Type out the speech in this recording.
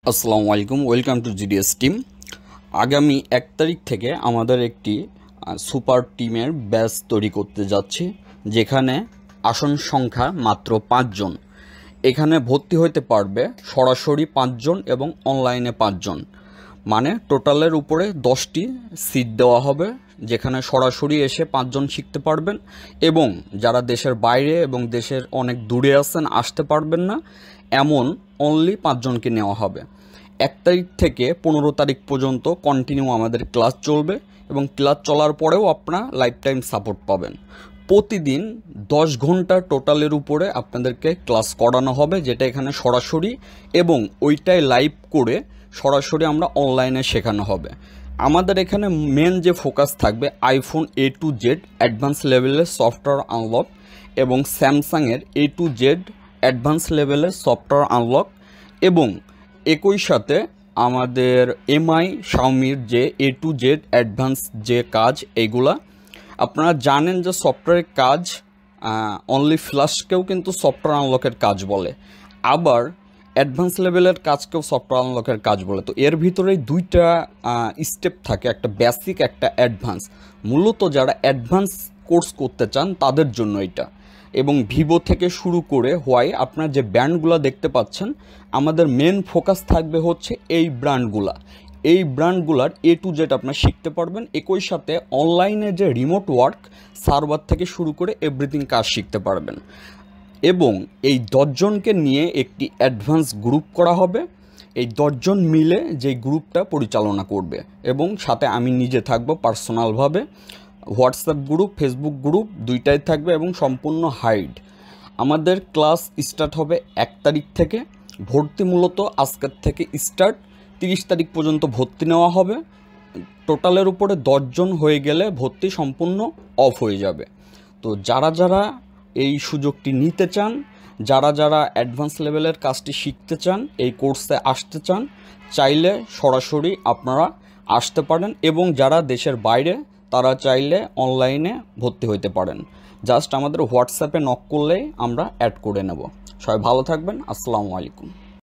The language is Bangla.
আসসালামু আলাইকুম, ওয়েলকাম টু জিডিএস টিম। আগামী 1 তারিখ থেকে আমাদের একটি সুপার টিমের ব্যাচ তৈরি করতে যাচ্ছি, যেখানে আসন সংখ্যা মাত্র 5 জন। এখানে ভর্তি হতে পারবে সরাসরি 5 জন এবং অনলাইনে 5 জন, মানে টোটালের উপরে 10টি সিট দেওয়া হবে, যেখানে সরাসরি এসে 5 জন শিখতে পারবেন এবং যারা দেশের বাইরে এবং দেশের অনেক দূরে আছেন, আসতে পারবেন না, এমন অনলি 5 জনকে নেওয়া হবে। 1 তারিখ থেকে 15 তারিখ পর্যন্ত কন্টিনিউ আমাদের ক্লাস চলবে এবং ক্লাস চলার পরেও আপনারা লাইফ টাইম সাপোর্ট পাবেন। প্রতিদিন 10 ঘন্টা টোটালের উপরে আপনাদেরকে ক্লাস করানো হবে, যেটা এখানে সরাসরি এবং ওইটাই লাইভ করে সরাসরি আমরা অনলাইনে শেখানো হবে। আমাদের এখানে মেন যে ফোকাস থাকবে iPhone A to Z advance লেভেলের সফটওয়্যার আনলক এবং স্যামসাংয়ের A to Z অ্যাডভান্স লেভেলের সফটওয়্যার আনলক, এবং একই সাথে আমাদের MI Xiaomiর যে A to Z অ্যাডভান্স যে কাজ, এইগুলা আপনারা জানেন যে সফটওয়্যারের কাজ অনলি ফ্ল্যাশকেও কিন্তু সফটওয়্যার আনলকের কাজ বলে, আবার অ্যাডভান্স লেভেলের কাজকেও সফটওয়্যার আনলকের কাজ বলে। তো এর ভিতরেই দুইটা স্টেপ থাকে, একটা বেসিক, একটা অ্যাডভান্স। মূলত যারা অ্যাডভান্স কোর্স করতে চান তাদের জন্য এটা। এবং ভিভো থেকে শুরু করে হোয়াই আপনারা যে ব্র্যান্ডগুলো দেখতে পাচ্ছেন, আমাদের মেন ফোকাস থাকবে হচ্ছে এই ব্র্যান্ডগুলা। এই ব্র্যান্ডগুলার A to Z আপনারা শিখতে পারবেন। একই সাথে অনলাইনে যে রিমোট ওয়ার্ক, সার্ভার থেকে শুরু করে এভরিথিং কাজ শিখতে পারবেন। এবং এই 10 জনকে নিয়ে একটি অ্যাডভান্স গ্রুপ করা হবে। এই 10 জন মিলে যে গ্রুপটা পরিচালনা করবে, এবং সাথে আমি নিজে থাকবো পার্সোনালভাবে। হোয়াটসঅ্যাপ গ্রুপ, ফেসবুক গ্রুপ দুইটাই থাকবে এবং সম্পূর্ণ হাইড। আমাদের ক্লাস স্টার্ট হবে 1 তারিখ থেকে। ভর্তি মূলত আজকের থেকে স্টার্ট, 30 তারিখ পর্যন্ত ভর্তি নেওয়া হবে। টোটালের উপরে 10 জন হয়ে গেলে ভর্তি সম্পূর্ণ অফ হয়ে যাবে। তো যারা যারা এই সুযোগটি নিতে চান, যারা যারা অ্যাডভান্স লেভেলের কাজটি শিখতে চান, এই কোর্সে আসতে চান, চাইলে সরাসরি আপনারা আসতে পারেন, এবং যারা দেশের বাইরে তারা চাইলে অনলাইনে ভর্তি হতে পারেন। জাস্ট আমাদের হোয়াটসঅ্যাপে নক করলেই আমরা অ্যাড করে নেব। সবাই ভালো থাকবেন। আসসালামু আলাইকুম।